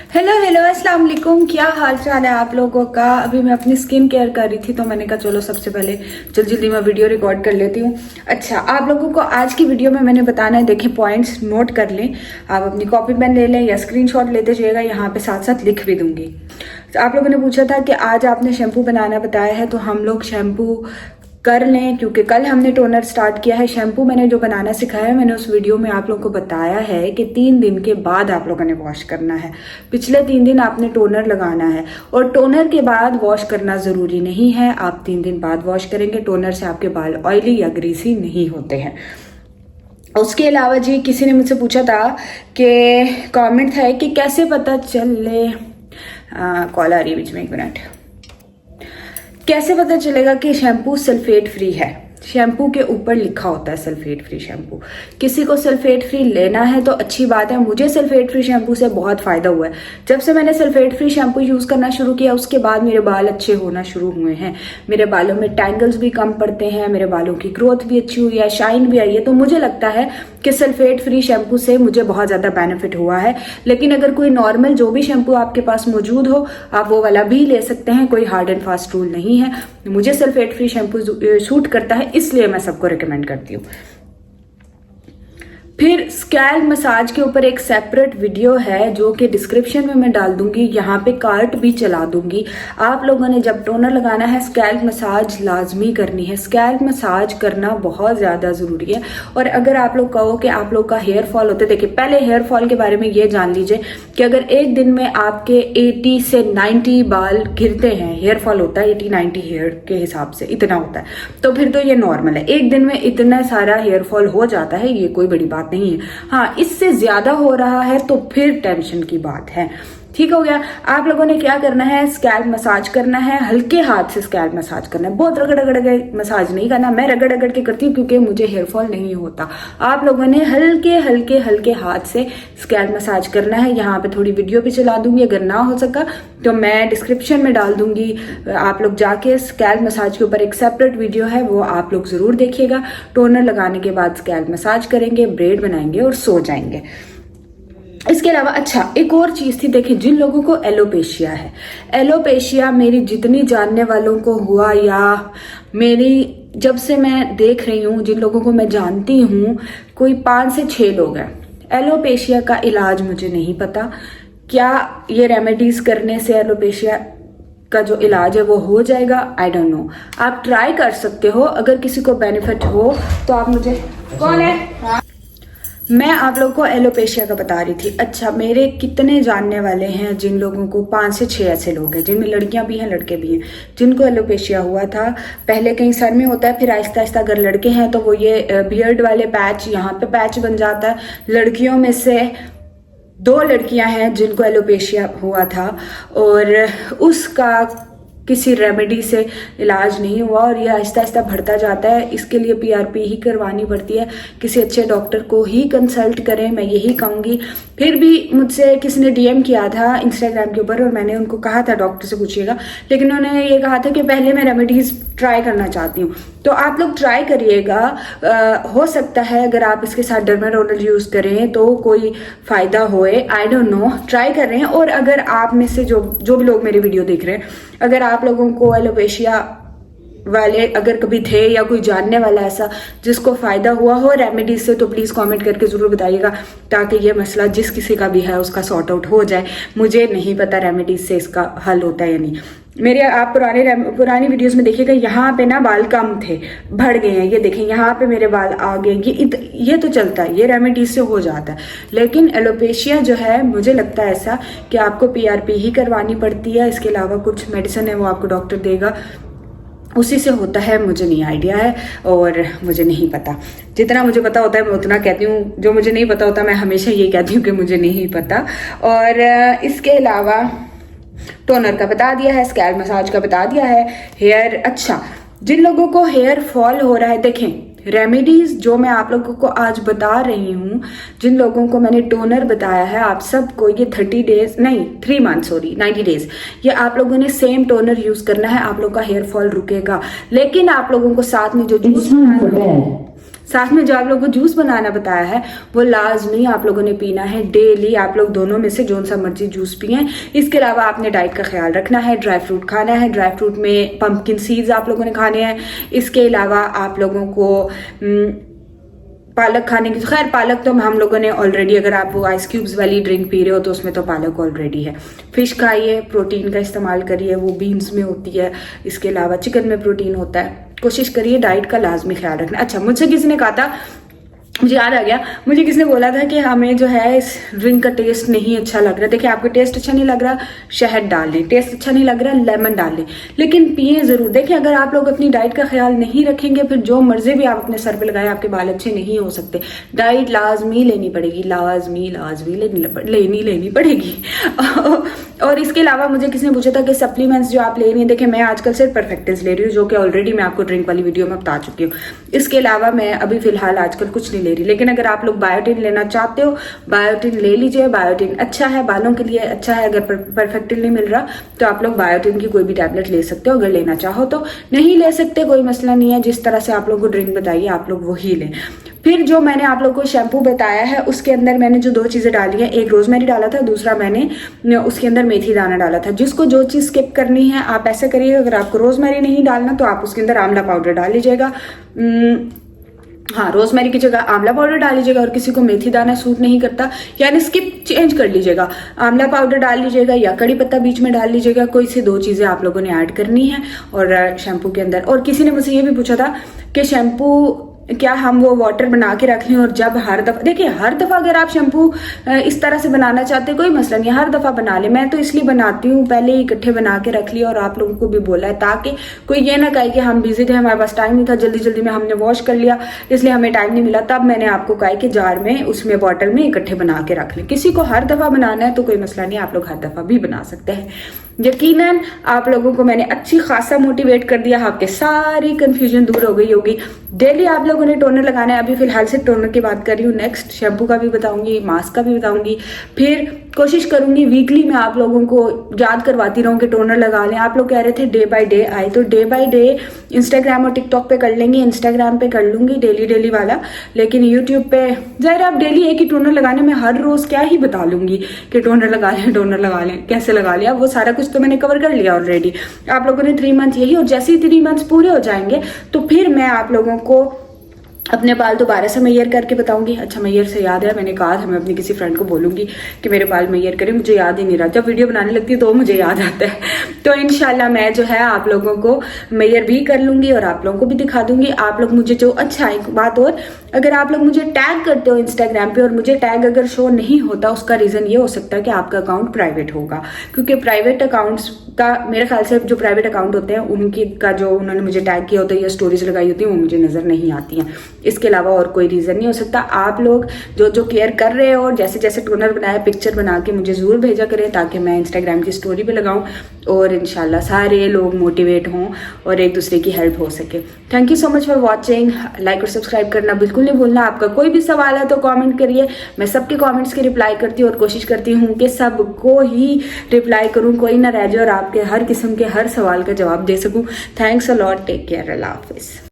Hello hello अस्सलाम वालेकुम। क्या हाल चाल है आप लोगों का। अभी मैं अपनी स्किन केयर कर रही थी तो मैंने कहा चलो सबसे पहले जल्दी मैं वीडियो रिकॉर्ड कर लेती हूँ। अच्छा, आप लोगों को आज की वीडियो में मैंने बताना है, देखें पॉइंट्स नोट कर लें। आप अपनी कॉपी पेन ले लें या स्क्रीनशॉट लेते जाइएगा, यहाँ पे साथ साथ लिख भी दूंगी। तो आप लोगों ने पूछा था कि आज आपने शैम्पू बनाना बताया है, तो हम लोग शैम्पू कर लें क्योंकि कल हमने टोनर स्टार्ट किया है। शैम्पू मैंने जो बनाना सिखाया है, मैंने उस वीडियो में आप लोगों को बताया है कि 3 दिन के बाद आप लोगों ने वॉश करना है। पिछले 3 दिन आपने टोनर लगाना है और टोनर के बाद वॉश करना ज़रूरी नहीं है। आप 3 दिन बाद वॉश करेंगे, टोनर से आपके बाल ऑयली या ग्रीसी नहीं होते हैं। उसके अलावा जी किसी ने मुझसे पूछा था कि कमेंट है कि कैसे पता चले, कॉल आ रही है बीच में, 1 मिनट, कैसे पता चलेगा कि शैम्पू सल्फेट फ्री है। शैम्पू के ऊपर लिखा होता है सल्फेट फ्री शैम्पू। किसी को सल्फेट फ्री लेना है तो अच्छी बात है। मुझे सल्फेट फ्री शैम्पू से बहुत फायदा हुआ है। जब से मैंने सल्फेट फ्री शैम्पू यूज करना शुरू किया उसके बाद मेरे बाल अच्छे होना शुरू हुए हैं। मेरे बालों में टैंगल्स भी कम पड़ते हैं, मेरे बालों की ग्रोथ भी अच्छी हुई है, शाइन भी आई है। तो मुझे लगता है कि सल्फेट फ्री शैम्पू से मुझे बहुत ज्यादा बेनिफिट हुआ है। लेकिन अगर कोई नॉर्मल जो भी शैम्पू आपके पास मौजूद हो आप वो वाला भी ले सकते हैं, कोई हार्ड एंड फास्ट रूल नहीं है। मुझे सल्फेट फ्री शैम्पू सूट करता है, इसलिए मैं सबको रिकमेंड करती हूँ। फिर स्कैल्प मसाज के ऊपर एक सेपरेट वीडियो है जो कि डिस्क्रिप्शन में मैं डाल दूंगी, यहाँ पे कार्ड भी चला दूंगी। आप लोगों ने जब टोनर लगाना है स्कैल्प मसाज लाजमी करनी है। स्कैल्प मसाज करना बहुत ज़्यादा ज़रूरी है। और अगर आप लोग कहो कि आप लोग का हेयर फॉल होता है, देखिए पहले हेयर फॉल के बारे में ये जान लीजिए कि अगर एक दिन में आपके 80 से 90 बाल गिरते हैं, हेयर फॉल होता है 80-90 हेयर के हिसाब से इतना होता है, तो फिर तो ये नॉर्मल है। एक दिन में इतना सारा हेयर फॉल हो जाता है, ये कोई बड़ी बात नहीं है। हाँ, इससे ज्यादा हो रहा है तो फिर टेंशन की बात है। ठीक हो गया। आप लोगों ने क्या करना है, स्कैल्प मसाज करना है, हल्के हाथ से स्कैल्प मसाज करना है, बहुत रगड़ रगड़ के मसाज नहीं करना। मैं रगड़ रगड़ के करती हूँ क्योंकि मुझे हेयर फॉल नहीं होता। आप लोगों ने हल्के हल्के हल्के हाथ से स्कैल्प मसाज करना है। यहाँ पे थोड़ी वीडियो भी चला दूंगी, अगर ना हो सका तो मैं डिस्क्रिप्शन में डाल दूंगी। आप लोग जाके स्कैल्प मसाज के ऊपर एक सेपरेट वीडियो है, वो आप लोग जरूर देखिएगा। टोनर लगाने के बाद स्कैल्प मसाज करेंगे, ब्रेड बनाएंगे और सो जाएंगे। इसके अलावा अच्छा एक और चीज थी, देखिए जिन लोगों को एलोपेशिया है, एलोपेशिया मेरी जितनी जानने वालों को हुआ या मेरी जब से मैं देख रही हूँ जिन लोगों को मैं जानती हूँ, कोई 5 से 6 लोग हैं। एलोपेशिया का इलाज मुझे नहीं पता, क्या ये रेमेडीज करने से एलोपेशिया का जो इलाज है वो हो जाएगा, आई डोंट नो। आप ट्राई कर सकते हो, अगर किसी को बेनिफिट हो तो आप मुझे, कौन है, मैं आप लोगों को एलोपेशिया का बता रही थी। अच्छा, मेरे कितने जानने वाले हैं जिन लोगों को 5 से 6 ऐसे लोग हैं जिनमें लड़कियां भी हैं लड़के भी हैं जिनको एलोपेशिया हुआ था। पहले कहीं सर में होता है, फिर आहिस्ता आहिस्ता अगर लड़के हैं तो वो ये बियर्ड वाले पैच, यहाँ पे पैच बन जाता है। लड़कियों में से 2 लड़कियां हैं जिनको एलोपेशिया हुआ था और उसका किसी रेमेडी से इलाज नहीं हुआ और ये आहिस्ता आहिस्ता बढ़ता जाता है। इसके लिए पीआरपी ही करवानी पड़ती है। किसी अच्छे डॉक्टर को ही कंसल्ट करें, मैं यही कहूँगी। फिर भी मुझसे किसी ने डीएम किया था इंस्टाग्राम के ऊपर और मैंने उनको कहा था डॉक्टर से पूछिएगा, लेकिन उन्होंने ये कहा था कि पहले मैं रेमेडीज ट्राई करना चाहती हूँ। तो आप लोग ट्राई करिएगा, हो सकता है अगर आप इसके साथ डर्मारोनल यूज करें तो कोई फायदा होए, आई डोंट नो। ट्राई कर रहे हैं। और अगर आप में से जो भी लोग मेरी वीडियो देख रहे हैं, अगर आप लोगों को एलोपेशिया वाले अगर कभी थे या कोई जानने वाला ऐसा जिसको फायदा हुआ हो रेमेडीज से, तो प्लीज कमेंट करके जरूर बताइएगा ताकि ये मसला जिस किसी का भी है उसका सॉर्ट आउट हो जाए। मुझे नहीं पता रेमेडीज से इसका हल होता है या नहीं। मेरे आप पुरानी वीडियोस में देखिएगा, यहाँ पे ना बाल कम थे, बढ़ गए हैं। ये देखें यहाँ पे मेरे बाल आ गए। ये तो चलता है, ये रेमेडीज से हो जाता है। लेकिन एलोपेशिया जो है मुझे लगता है ऐसा कि आपको पीआरपी ही करवानी पड़ती है। इसके अलावा कुछ मेडिसिन है वो आपको डॉक्टर देगा, उसी से होता है। मुझे नहीं आइडिया है और मुझे नहीं पता। जितना मुझे पता होता है मैं उतना कहती हूँ, जो मुझे नहीं पता होता मैं हमेशा ये कहती हूँ कि मुझे नहीं पता। और इसके अलावा टोनर का बता दिया है, स्कैल्प मसाज का बता दिया है, हेयर। अच्छा, जिन लोगों को हेयर फॉल हो रहा है, देखें रेमेडीज जो मैं आप लोगों को आज बता रही हूँ, जिन लोगों को मैंने टोनर बताया है, आप सबको ये 3 मंथ 90 डेज, ये आप लोगों ने सेम टोनर यूज करना है। आप लोग का हेयर फॉल रुकेगा। लेकिन आप लोगों को साथ में जो जूस साथ में जो आप लोगों को जूस बनाना बताया है वो लाजमी आप लोगों ने पीना है डेली। आप लोग दोनों में से जो सा मर्जी जूस पिए। इसके अलावा आपने डाइट का ख्याल रखना है, ड्राई फ्रूट खाना है, ड्राई फ्रूट में पंपकिन सीड्स आप लोगों ने खाने हैं। इसके अलावा आप लोगों को पालक खाने की, खैर पालक तो हम लोगों ने ऑलरेडी, अगर आप वो आइस क्यूब्स वाली ड्रिंक पी रहे हो तो उसमें तो पालक ऑलरेडी है। फिश खाइए, प्रोटीन का इस्तेमाल करिए, वो बीन्स में होती है। इसके अलावा चिकन में प्रोटीन होता है। कोशिश करिए डाइट का लाजमी ख्याल रखना। अच्छा, मुझसे किसी ने कहा था, मुझे याद आ गया, मुझे किसी ने बोला था कि हमें जो है इस ड्रिंक का टेस्ट नहीं अच्छा लग रहा। देखिए, आपको टेस्ट अच्छा नहीं लग रहा, शहद डाल लें। टेस्ट अच्छा नहीं लग रहा, लेमन डाल लें, लेकिन पिए जरूर। देखिए, अगर आप लोग अपनी डाइट का ख्याल नहीं रखेंगे, फिर जो मर्जी भी आप अपने सर पे लगाए, आपके बाल अच्छे नहीं हो सकते। डाइट लाजमी लेनी पड़ेगी, लाजमी लेनी पड़ेगी। और इसके अलावा मुझे किसी ने पूछा था कि सप्लीमेंट्स जो आप ले रही हैं, देखिए मैं आजकल सिर्फ परफेक्टिस ले रही हूँ, जो कि ऑलरेडी मैं आपको ड्रिंक वाली वीडियो में बता चुकी हूँ। इसके अलावा मैं अभी फिलहाल आजकल कुछ नहीं ले रही। लेकिन अगर आप लोग बायोटिन लेना चाहते हो, बायोटिन ले लीजिए। बायोटिन अच्छा है, बालों के लिए अच्छा है। अगर परफेक्टिन नहीं मिल रहा तो आप लोग बायोटिन की कोई भी टैबलेट ले सकते हो, अगर लेना चाहो तो। नहीं ले सकते कोई मसला नहीं है, जिस तरह से आप लोग को ड्रिंक बताइए आप लोग वही लें। फिर जो मैंने आप लोगों को शैम्पू बताया है, उसके अंदर मैंने जो 2 चीजें डाली हैं, एक रोजमेरी डाला था, दूसरा मैंने उसके अंदर मेथी दाना डाला था। जिसको जो चीज स्किप करनी है आप ऐसे करिए। अगर आपको रोजमेरी नहीं डालना तो आप उसके अंदर आंवला पाउडर डाल लीजिएगा। हाँ, रोजमेरी की जगह आंवला पाउडर डाल लीजिएगा। और किसी को मेथी दाना सूट नहीं करता, यानी स्किप चेंज कर लीजिएगा। आंवला पाउडर डाल लीजिएगा या कड़ी पत्ता बीच में डाल लीजिएगा। कोई से 2 चीजें आप लोगों ने ऐड करनी है और शैम्पू के अंदर। और किसी ने मुझसे ये भी पूछा था कि शैम्पू क्या हम वो वाटर बना के रख लें, और जब हर दफा, देखिए हर दफा अगर आप शैम्पू इस तरह से बनाना चाहते हैं कोई मसला नहीं, हर दफा बना ले। मैं तो इसलिए बनाती हूँ, पहले ही इकट्ठे बना के रख लिया और आप लोगों को भी बोला है, ताकि कोई ये ना कहे कि हम बिजी थे, हमारे पास टाइम नहीं था, जल्दी जल्दी में हमने वॉश कर लिया इसलिए हमें टाइम नहीं मिला। तब मैंने आपको कहा कि जार में, उसमें बॉटल में इकट्ठे बना के रख ले। किसी को हर दफा बनाना है तो कोई मसला नहीं, आप लोग हर दफा भी बना सकते हैं। यकीनन आप लोगों को मैंने अच्छी खासा मोटिवेट कर दिया, आपके सारी कंफ्यूजन दूर हो गई होगी। डेली आप लोगों ने टोनर लगाना है। अभी फिलहाल से टोनर की बात कर रही हूँ, नेक्स्ट शैम्पू का भी बताऊंगी, मास्क का भी बताऊंगी। फिर कोशिश करूंगी वीकली में आप लोगों को याद करवाती रहूं कि टोनर लगा लें। आप लोग कह रहे थे डे बाय डे आए, तो डे बाय डे इंस्टाग्राम और टिकटॉक पे कर लेंगे। इंस्टाग्राम पे कर लूंगी डेली वाला, लेकिन यूट्यूब पे ज़रा आप डेली एक ही टोनर लगाने में हर रोज क्या ही बता लूंगी कि टोनर लगा लें, कैसे लगा लिया, वो सारा कुछ तो मैंने कवर कर लिया ऑलरेडी। आप लोगों ने 3 मंथ यही, और जैसे ही 3 मंथ्स पूरे हो जाएंगे तो फिर मैं आप लोगों को अपने बाल दोबारा से मैयर करके बताऊंगी। अच्छा, मैयर से याद है, मैंने कहा था मैं अपनी किसी फ्रेंड को बोलूंगी कि मेरे बाल मैयर करें, मुझे याद ही नहीं रहा। जब वीडियो बनाने लगती है तो मुझे याद आता है। तो इंशाल्लाह मैं जो है आप लोगों को मैयर भी कर लूंगी और आप लोगों को भी दिखा दूंगी। आप लोग मुझे जो, अच्छा एक बात और, अगर आप लोग मुझे टैग करते हो इंस्टाग्राम पे और मुझे टैग अगर शो नहीं होता, उसका रीजन ये हो सकता है कि आपका अकाउंट प्राइवेट होगा, क्योंकि प्राइवेट अकाउंट्स का मेरे ख्याल से जो प्राइवेट अकाउंट होते हैं उनकी का जो उन्होंने मुझे टैग किया होता है या स्टोरीज लगाई होती है वो मुझे नजर नहीं आती हैं। इसके अलावा और कोई रीजन नहीं हो सकता। आप लोग जो केयर कर रहे हो और जैसे जैसे टोनर बनाया पिक्चर बना के मुझे जरूर भेजा करें, ताकि मैं इंस्टाग्राम की स्टोरी पे लगाऊं और इंशाल्लाह सारे लोग मोटिवेट हों और एक दूसरे की हेल्प हो सके। Thank you so much for watching. Like और सब्सक्राइब करना बिल्कुल नहीं भूलना। आपका कोई भी सवाल है तो कमेंट करिए, मैं सबके कमेंट्स की रिप्लाई करती हूँ और कोशिश करती हूँ कि सबको ही रिप्लाई करूँ, कोई ना रह जाए और आपके हर किस्म के हर सवाल का जवाब दे सकूँ। Thanks a lot, take care, अल्लाह हाफिज़।